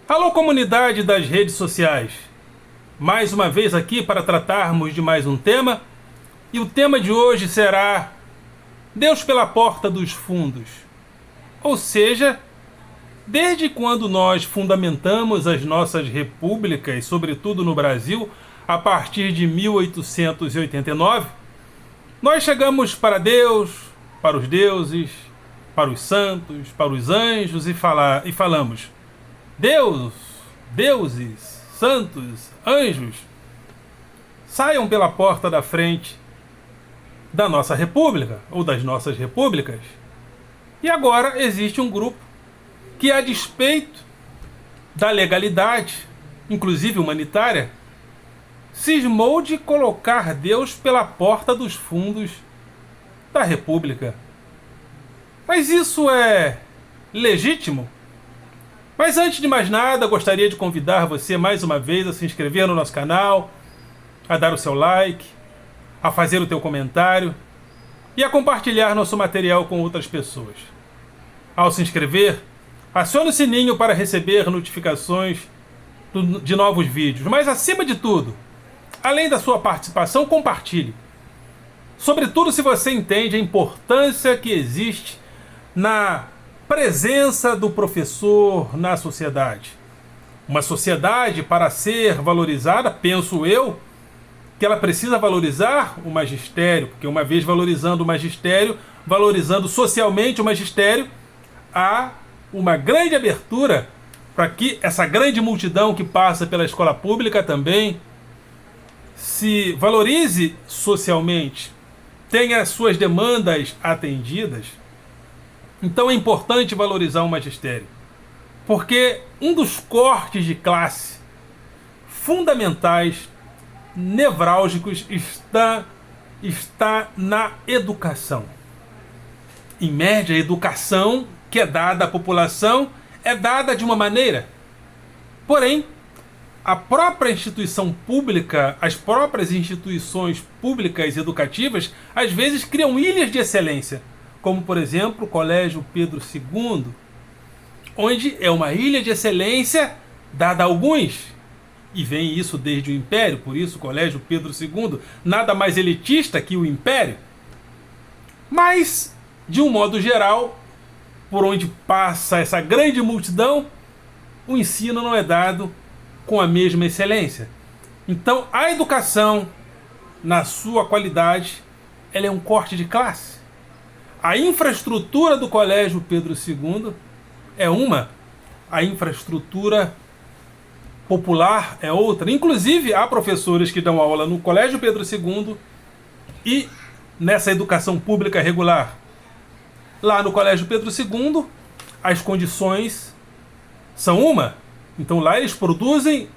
Alô, comunidade das redes sociais! Mais uma vez aqui para tratarmos de mais um tema, e o tema de hoje será Deus pela porta dos fundos. Ou seja, desde quando nós fundamentamos as nossas repúblicas, sobretudo no Brasil, a partir de 1889, nós chegamos para Deus, para os deuses, para os santos, para os anjos e falamos: Deus, deuses, santos, anjos, saiam pela porta da frente da nossa república ou das nossas repúblicas. E agora existe um grupo que, a despeito da legalidade, inclusive humanitária, cismou de colocar Deus pela porta dos fundos da república. Mas isso é legítimo? Mas antes de mais nada, gostaria de convidar você mais uma vez a se inscrever no nosso canal, a dar o seu like, a fazer o teu comentário e a compartilhar nosso material com outras pessoas. Ao se inscrever, acione o sininho para receber notificações de novos vídeos. Mas acima de tudo, além da sua participação, compartilhe. Sobretudo se você entende a importância que existe na presença do professor na sociedade. Uma sociedade, para ser valorizada, penso eu, que ela precisa valorizar o magistério, porque uma vez valorizando o magistério, valorizando socialmente o magistério, há uma grande abertura para que essa grande multidão que passa pela escola pública também se valorize socialmente, tenha as suas demandas atendidas. Então é importante valorizar o magistério, porque um dos cortes de classe fundamentais, nevrálgicos, está na educação. Em média, a educação que é dada à população é dada de uma maneira. Porém, a própria instituição pública, as próprias instituições públicas educativas, às vezes criam ilhas de excelência, como, por exemplo, o Colégio Pedro II, onde é uma ilha de excelência dada a alguns, e vem isso desde o Império, por isso o Colégio Pedro II, nada mais elitista que o Império. Mas, de um modo geral, por onde passa essa grande multidão, o ensino não é dado com a mesma excelência. Então, a educação, na sua qualidade, ela é um corte de classe. A infraestrutura do Colégio Pedro II é uma, a infraestrutura popular é outra. Inclusive, há professores que dão aula no Colégio Pedro II e nessa educação pública regular. Lá no Colégio Pedro II, as condições são uma. Então lá eles produzem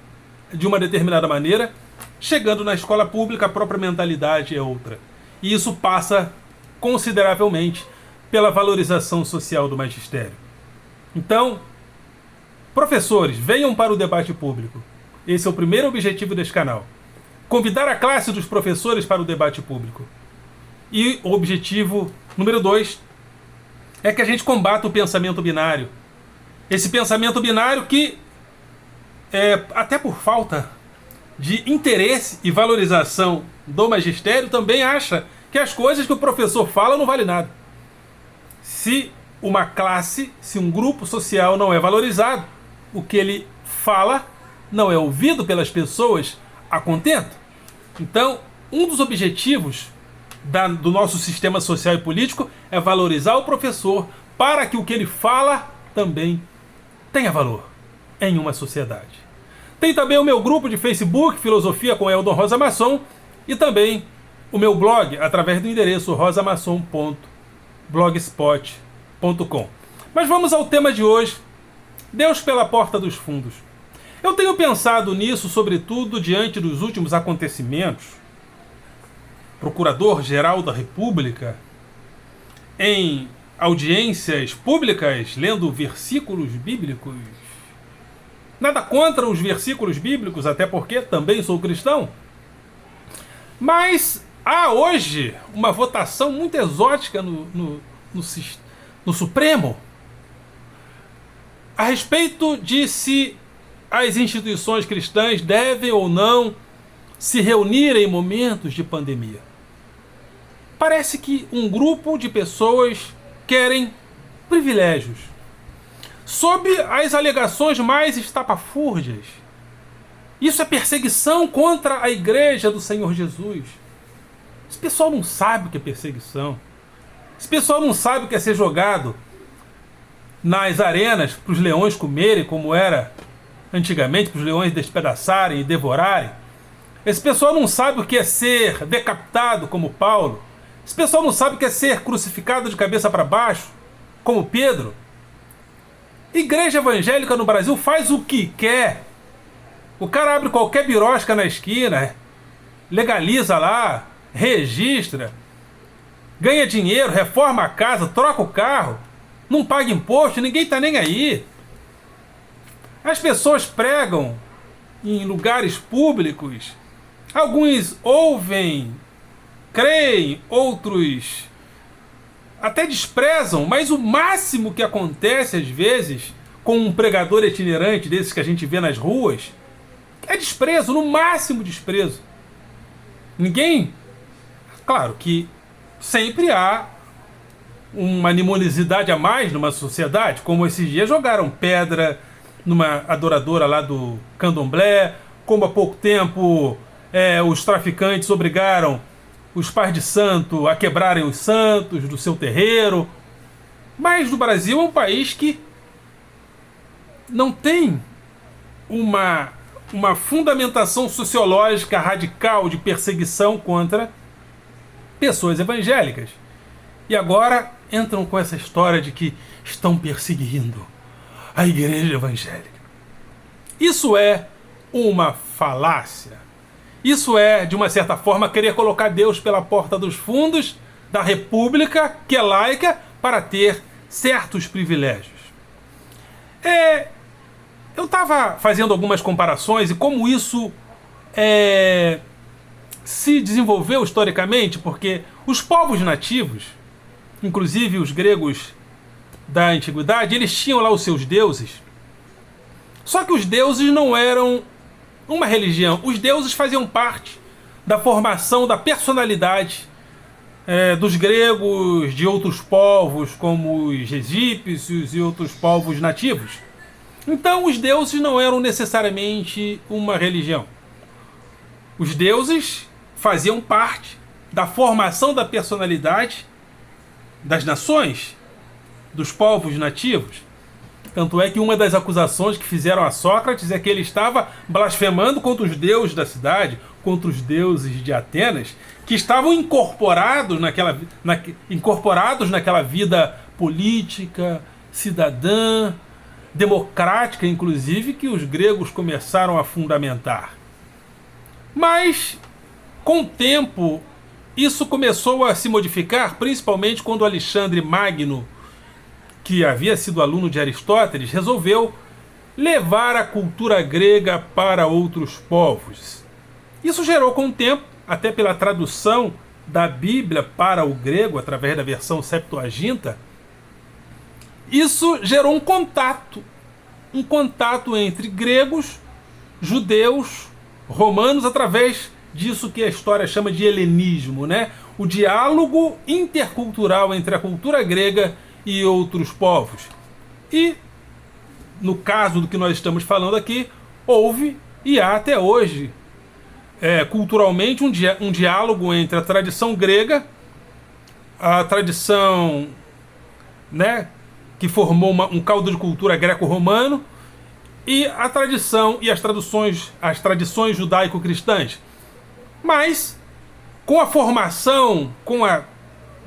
de uma determinada maneira, chegando na escola pública a própria mentalidade é outra. E isso passa consideravelmente pela valorização social do magistério. Então, professores, venham para o debate público. Esse é o primeiro objetivo deste canal. Convidar a classe dos professores para o debate público. E o objetivo número 2 é que a gente combata o pensamento binário. Esse pensamento binário que, até por falta de interesse e valorização do magistério, também acha que as coisas que o professor fala não valem nada. Se uma classe, se um grupo social não é valorizado, o que ele fala não é ouvido pelas pessoas a contento. Então, um dos objetivos do nosso sistema social e político é valorizar o professor para que o que ele fala também tenha valor em uma sociedade. Tem também o meu grupo de Facebook, Filosofia com Eldon Rosa Masson, e também o meu blog, através do endereço rosamasson.blogspot.com. Mas vamos ao tema de hoje, Deus pela porta dos fundos. Eu tenho pensado nisso, sobretudo, diante dos últimos acontecimentos. Procurador-Geral da República, em audiências públicas, lendo versículos bíblicos. Nada contra os versículos bíblicos, até porque também sou cristão. Mas há hoje uma votação muito exótica no Supremo a respeito de se as instituições cristãs devem ou não se reunir em momentos de pandemia? Parece que um grupo de pessoas querem privilégios, sob as alegações mais estapafúrdias. Isso é perseguição contra a igreja do Senhor Jesus. Esse pessoal não sabe o que é perseguição. Esse pessoal não sabe o que é ser jogado nas arenas para os leões comerem, como era antigamente, para os leões despedaçarem e devorarem. Esse pessoal não sabe o que é ser decapitado, como Paulo. Esse pessoal não sabe o que é ser crucificado de cabeça para baixo, como Pedro. Igreja evangélica no Brasil faz o que quer. O cara abre qualquer birosca na esquina, legaliza lá, registra, ganha dinheiro, reforma a casa, troca o carro, não paga imposto, ninguém tá nem aí. As pessoas pregam em lugares públicos, alguns ouvem, creem, outros até desprezam, mas o máximo que acontece às vezes com um pregador itinerante desses que a gente vê nas ruas é desprezo, no máximo desprezo. Ninguém... Claro que sempre há uma animosidade a mais numa sociedade, como esses dias jogaram pedra numa adoradora lá do Candomblé, como há pouco tempo os traficantes obrigaram os pais de santo a quebrarem os santos do seu terreiro. Mas o Brasil é um país que não tem uma fundamentação sociológica radical de perseguição contra pessoas evangélicas. E agora entram com essa história de que estão perseguindo a igreja evangélica. Isso é uma falácia. Isso é, de uma certa forma, querer colocar Deus pela porta dos fundos da república, que é laica, para ter certos privilégios. Eu estava fazendo algumas comparações e como isso se desenvolveu historicamente, porque os povos nativos, inclusive os gregos da antiguidade, eles tinham lá os seus deuses. Só que os deuses não eram uma religião. Os deuses faziam parte da formação da personalidade dos gregos, de outros povos, como os egípcios e outros povos nativos. Então os deuses não eram necessariamente uma religião. Os deuses faziam parte da formação da personalidade das nações, dos povos nativos. Tanto é que uma das acusações que fizeram a Sócrates é que ele estava blasfemando contra os deuses da cidade, contra os deuses de Atenas, que estavam incorporados naquela vida política, cidadã, democrática, inclusive, que os gregos começaram a fundamentar. Mas, com o tempo, isso começou a se modificar, principalmente quando Alexandre Magno, que havia sido aluno de Aristóteles, resolveu levar a cultura grega para outros povos. Isso gerou, com o tempo, até pela tradução da Bíblia para o grego, através da versão Septuaginta, isso gerou um contato entre gregos, judeus, romanos, através disso que a história chama de helenismo, né? O diálogo intercultural entre a cultura grega e outros povos. E, no caso do que nós estamos falando aqui, houve e há até hoje, culturalmente, um diálogo entre a tradição grega, a tradição, né, que formou um caldo de cultura greco-romano, e a tradição e as tradições judaico-cristãs. Mas, com a formação,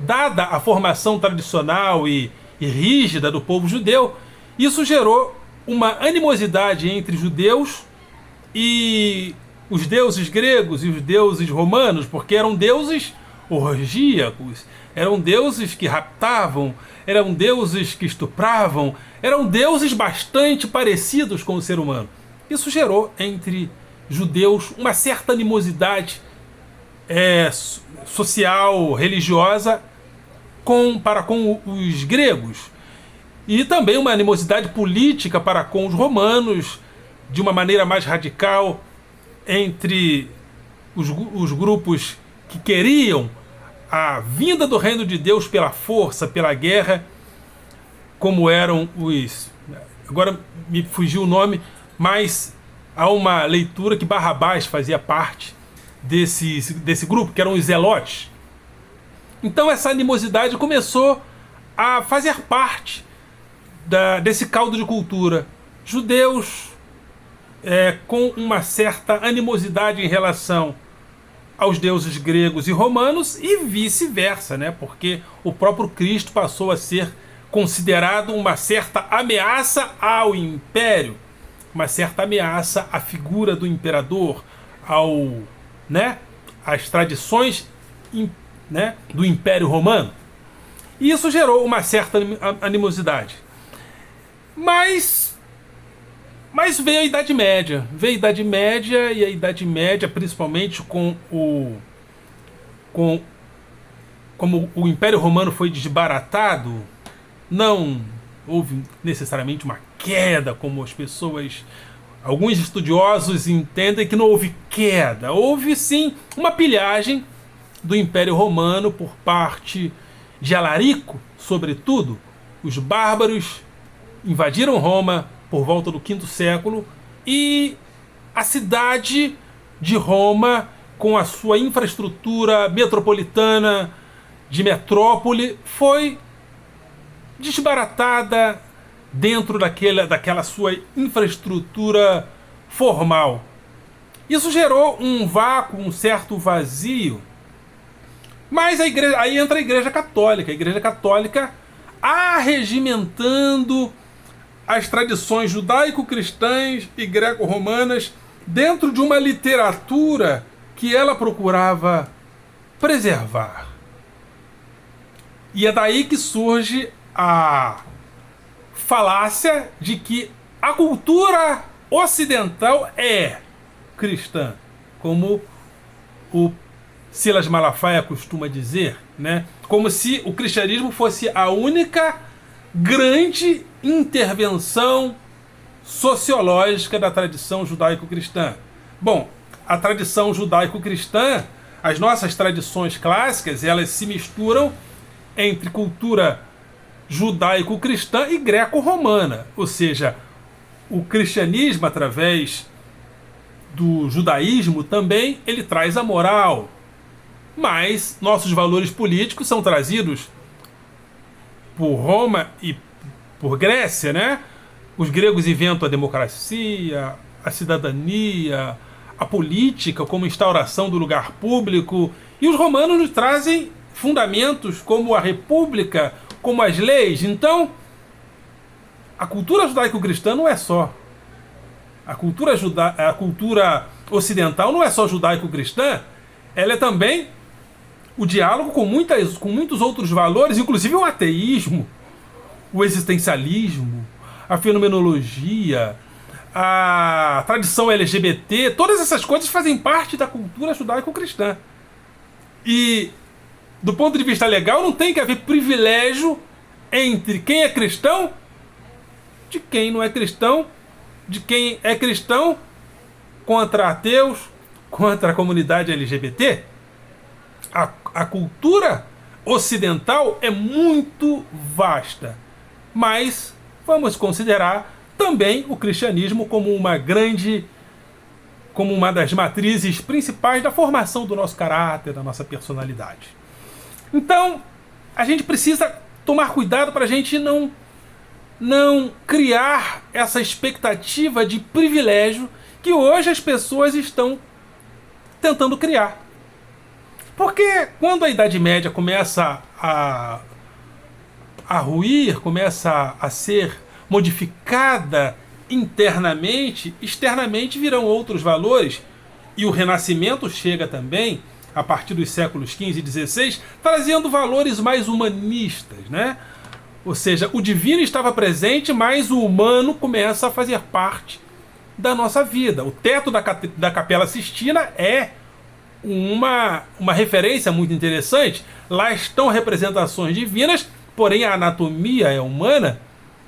dada a formação tradicional e rígida do povo judeu, isso gerou uma animosidade entre judeus e os deuses gregos e os deuses romanos, porque eram deuses orgíacos, eram deuses que raptavam, eram deuses que estupravam, eram deuses bastante parecidos com o ser humano. Isso gerou entre judeus uma certa animosidade social, religiosa para com os gregos, e também uma animosidade política para com os romanos, de uma maneira mais radical entre os grupos que queriam a vinda do reino de Deus pela força, pela guerra, como eram os... Agora me fugiu o nome, mas há uma leitura que Barrabás fazia parte desse grupo, que eram os zelotes. Então essa animosidade começou a fazer parte desse caldo de cultura. Judeus com uma certa animosidade em relação aos deuses gregos e romanos e vice-versa, né? Porque o próprio Cristo passou a ser considerado uma certa ameaça ao império, uma certa ameaça à figura do imperador, às tradições, né, do Império Romano. E isso gerou uma certa animosidade. Mas veio a Idade Média. Veio a Idade Média, e a Idade Média, principalmente como o Império Romano foi desbaratado, não houve necessariamente uma queda, como as pessoas, alguns estudiosos entendem que não houve queda. Houve sim uma pilhagem do Império Romano por parte de Alarico, sobretudo. Os bárbaros invadiram Roma por volta do V século e a cidade de Roma, com a sua infraestrutura metropolitana de metrópole, foi desbaratada dentro daquela sua infraestrutura formal. Isso gerou um vácuo, um certo vazio. Mas aí entra a Igreja Católica. A Igreja Católica arregimentando as tradições judaico-cristãs e greco-romanas dentro de uma literatura que ela procurava preservar. E é daí que surge a falácia de que a cultura ocidental é cristã, como o Silas Malafaia costuma dizer, né? Como se o cristianismo fosse a única grande intervenção sociológica da tradição judaico-cristã. Bom, a tradição judaico-cristã, as nossas tradições clássicas, elas se misturam entre cultura judaico-cristã e greco-romana. Ou seja, o cristianismo, através do judaísmo também, ele traz a moral. Mas nossos valores políticos são trazidos por Roma e por Grécia, né? Os gregos inventam a democracia, a cidadania, a política como instauração do lugar público, e os romanos nos trazem fundamentos como a república, como as leis. Então, a cultura judaico-cristã não é só. A cultura ocidental não é só judaico-cristã, ela é também o diálogo com muitos outros valores, inclusive o ateísmo, o existencialismo, a fenomenologia, a tradição LGBT. Todas essas coisas fazem parte da cultura judaico-cristã. E, do ponto de vista legal, não tem que haver privilégio entre quem é cristão de quem não é cristão, de quem é cristão contra ateus, contra a comunidade LGBT. A cultura ocidental é muito vasta, mas vamos considerar também o cristianismo como uma das matrizes principais da formação do nosso caráter, da nossa personalidade. Então, a gente precisa tomar cuidado para a gente não criar essa expectativa de privilégio que hoje as pessoas estão tentando criar. Porque quando a Idade Média começa a ruir, começa a ser modificada internamente, externamente virão outros valores, e o Renascimento chega também, a partir dos séculos XV e XVI, trazendo valores mais humanistas, né? Ou seja, o divino estava presente, mas o humano começa a fazer parte da nossa vida. O teto da Capela Sistina é uma referência muito interessante. Lá estão representações divinas, porém a anatomia é humana.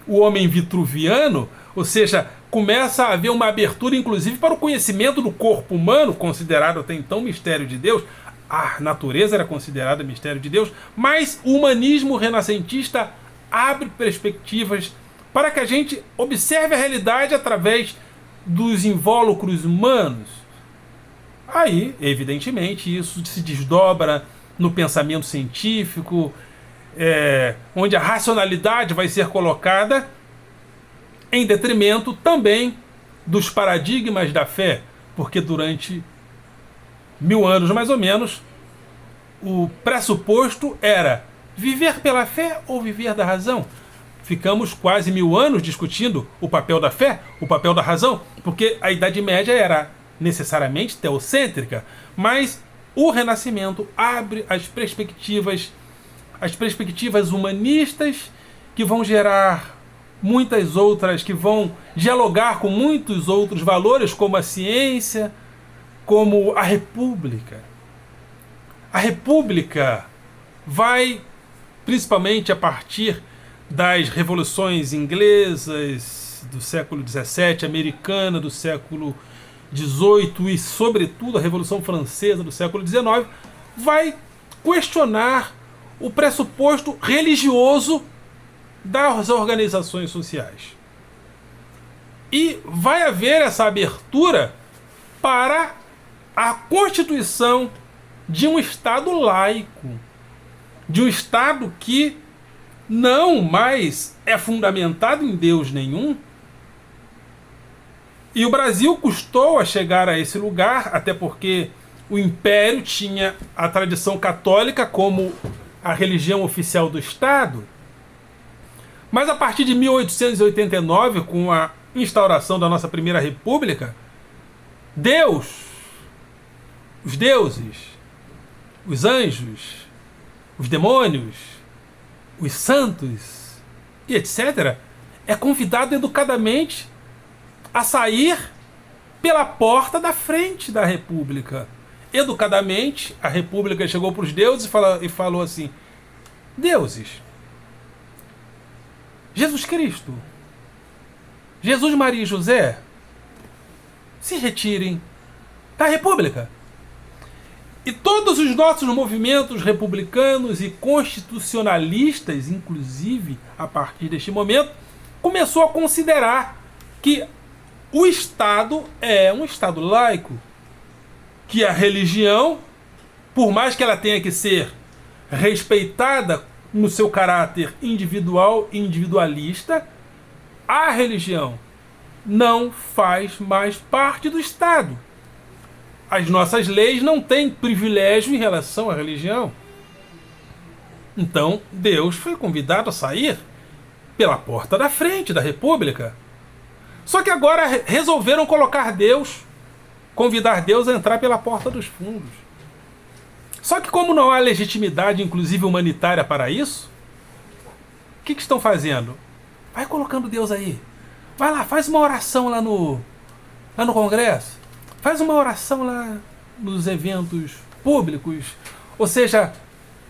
O homem vitruviano, ou seja, começa a haver uma abertura, inclusive, para o conhecimento do corpo humano, considerado até então mistério de Deus. A natureza era considerada mistério de Deus, mas o humanismo renascentista abre perspectivas para que a gente observe a realidade através dos invólucros humanos. Aí, evidentemente, isso se desdobra no pensamento científico, onde a racionalidade vai ser colocada em detrimento também dos paradigmas da fé, porque durante 1000 anos mais ou menos o pressuposto era viver pela fé ou viver da razão. Ficamos quase 1000 anos discutindo o papel da fé, o papel da razão, porque a Idade Média era necessariamente teocêntrica, mas o Renascimento abre as perspectivas humanistas, que vão gerar muitas outras, que vão dialogar com muitos outros valores, como a ciência, como a República. A República vai, principalmente a partir das revoluções inglesas do século XVII, americana do século XVIII e, sobretudo, a Revolução Francesa do século XIX, vai questionar o pressuposto religioso das organizações sociais. E vai haver essa abertura para a constituição de um Estado laico, de um Estado que não mais é fundamentado em Deus nenhum. E o Brasil custou a chegar a esse lugar, até porque o Império tinha a tradição católica como a religião oficial do Estado. Mas a partir de 1889, com a instauração da nossa primeira república, Deus, os deuses, os anjos, os demônios, os santos e etc., é convidado educadamente a sair pela porta da frente da república. Educadamente, a república chegou para os deuses e falou assim: deuses, Jesus Cristo, Jesus, Maria e José, se retirem da república. E todos os nossos movimentos republicanos e constitucionalistas, inclusive a partir deste momento, começou a considerar que o Estado é um Estado laico, que a religião, por mais que ela tenha que ser respeitada no seu caráter individual e individualista, a religião não faz mais parte do Estado. As nossas leis não têm privilégio em relação à religião. Então, Deus foi convidado a sair pela porta da frente da república. Só que agora resolveram convidar Deus a entrar pela porta dos fundos. Só que como não há legitimidade, inclusive humanitária, para isso, o que estão fazendo? Vai colocando Deus aí. Vai lá, faz uma oração lá no Congresso. Faz uma oração lá nos eventos públicos. Ou seja,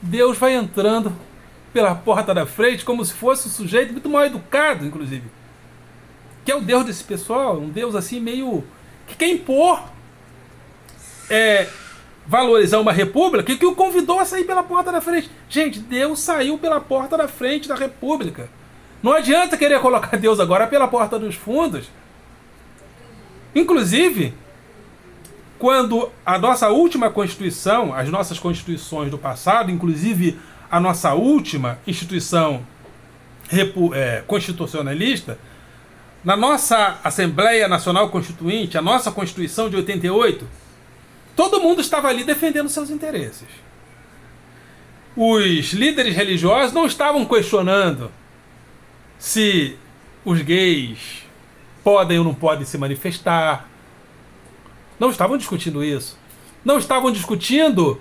Deus vai entrando pela porta da frente como se fosse um sujeito muito mal educado, inclusive. Que é o Deus desse pessoal, um Deus assim meio... que quer impor, valorizar uma república, que o convidou a sair pela porta da frente. Gente, Deus saiu pela porta da frente da república. Não adianta querer colocar Deus agora pela porta dos fundos. Inclusive, quando a nossa última Constituição, as nossas constituições do passado, inclusive a nossa última instituição constitucionalista, na nossa Assembleia Nacional Constituinte, a nossa Constituição de 88, todo mundo estava ali defendendo seus interesses. Os líderes religiosos não estavam questionando se os gays podem ou não podem se manifestar. Não estavam discutindo isso. Não estavam discutindo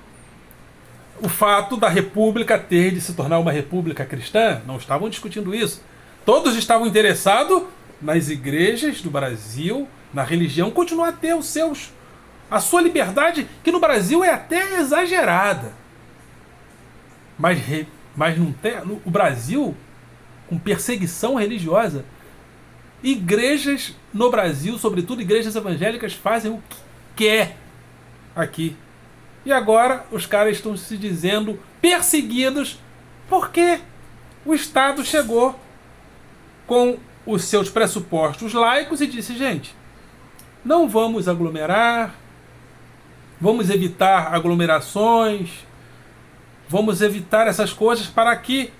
o fato da república ter de se tornar uma república cristã. Não estavam discutindo isso. Todos estavam interessados nas igrejas do Brasil, na religião, continuar a ter a sua liberdade, que no Brasil é até exagerada. Mas não tem, o Brasil, com perseguição religiosa, igrejas no Brasil, sobretudo igrejas evangélicas, fazem o que quer aqui. E agora os caras estão se dizendo perseguidos porque o Estado chegou com os seus pressupostos laicos e disse, gente, não vamos aglomerar, vamos evitar aglomerações, vamos evitar essas coisas para que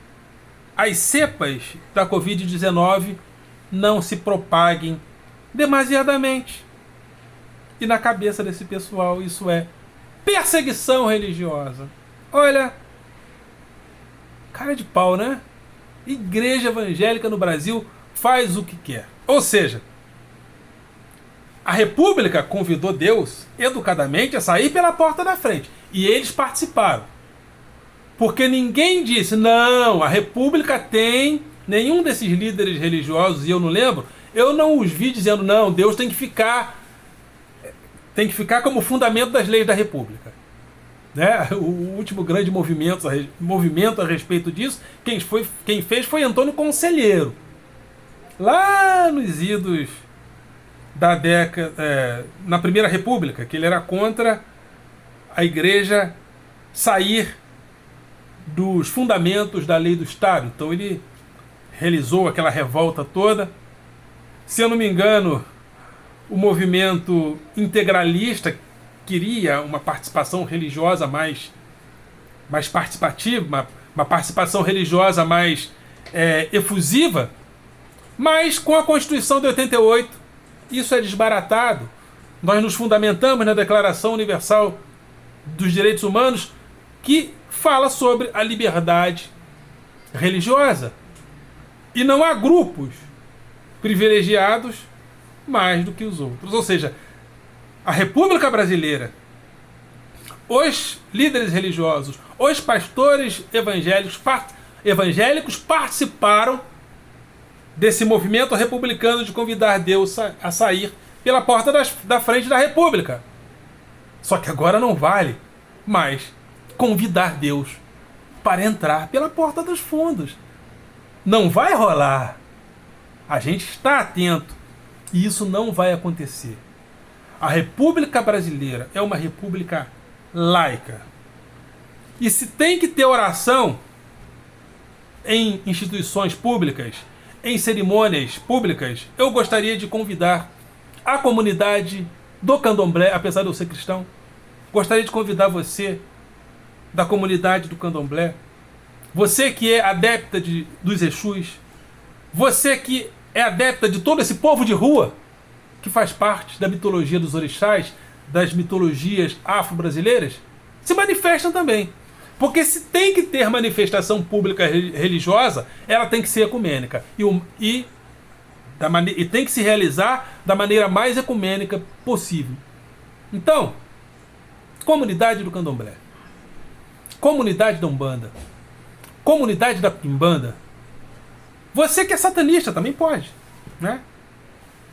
as cepas da Covid-19 não se propaguem demasiadamente. E na cabeça desse pessoal isso é perseguição religiosa. Olha, cara de pau, né? Igreja evangélica no Brasil faz o que quer. Ou seja, a República convidou Deus educadamente a sair pela porta da frente. E eles participaram. Porque ninguém disse, não, a República tem, nenhum desses líderes religiosos, e eu não lembro, eu não os vi dizendo, não, Deus tem que ficar como fundamento das leis da República. Né? O último grande movimento a respeito disso, quem fez foi Antônio Conselheiro. Lá nos idos da década, na Primeira República, que ele era contra a Igreja sair dos fundamentos da lei do Estado. Então ele realizou aquela revolta toda. Se eu não me engano, o movimento integralista queria uma participação religiosa mais participativa, uma participação religiosa mais efusiva, mas com a Constituição de 88 isso é desbaratado. Nós nos fundamentamos na Declaração Universal dos Direitos Humanos, que fala sobre a liberdade religiosa. E não há grupos privilegiados mais do que os outros. Ou seja, a República Brasileira, os líderes religiosos, os pastores evangélicos participaram desse movimento republicano de convidar Deus a sair pela porta da frente da República. Só que agora não vale mais convidar Deus para entrar pela porta dos fundos. Não vai rolar. A gente está atento. E isso não vai acontecer. A República Brasileira é uma república laica. E se tem que ter oração em instituições públicas, em cerimônias públicas, eu gostaria de convidar a comunidade do Candomblé, apesar de eu ser cristão, gostaria de convidar você da comunidade do Candomblé, você que é adepta dos Exus, você que é adepta de todo esse povo de rua, que faz parte da mitologia dos orixás, das mitologias afro-brasileiras, se manifestam também. Porque se tem que ter manifestação pública religiosa, ela tem que ser ecumênica. E tem que se realizar da maneira mais ecumênica possível. Então, comunidade do Candomblé, comunidade da Umbanda, comunidade da Quimbanda, você que é satanista também pode, né?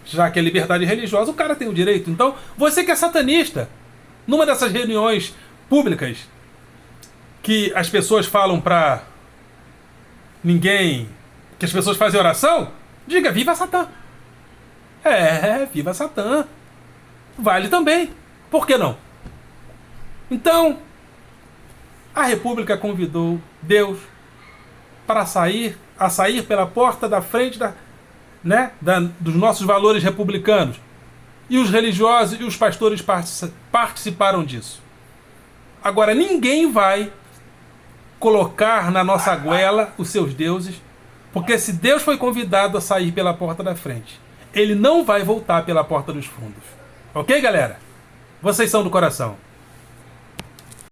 Já que é liberdade religiosa, o cara tem o direito. Então, você que é satanista, numa dessas reuniões públicas que as pessoas falam pra ninguém, que as pessoas fazem oração, diga viva Satã. Viva Satã. Vale também. Por que não? Então, a República convidou Deus para sair pela porta da frente dos nossos valores republicanos. E os religiosos e os pastores participaram disso. Agora, ninguém vai colocar na nossa goela os seus deuses, porque se Deus foi convidado a sair pela porta da frente, ele não vai voltar pela porta dos fundos. Ok, galera? Vocês são do coração.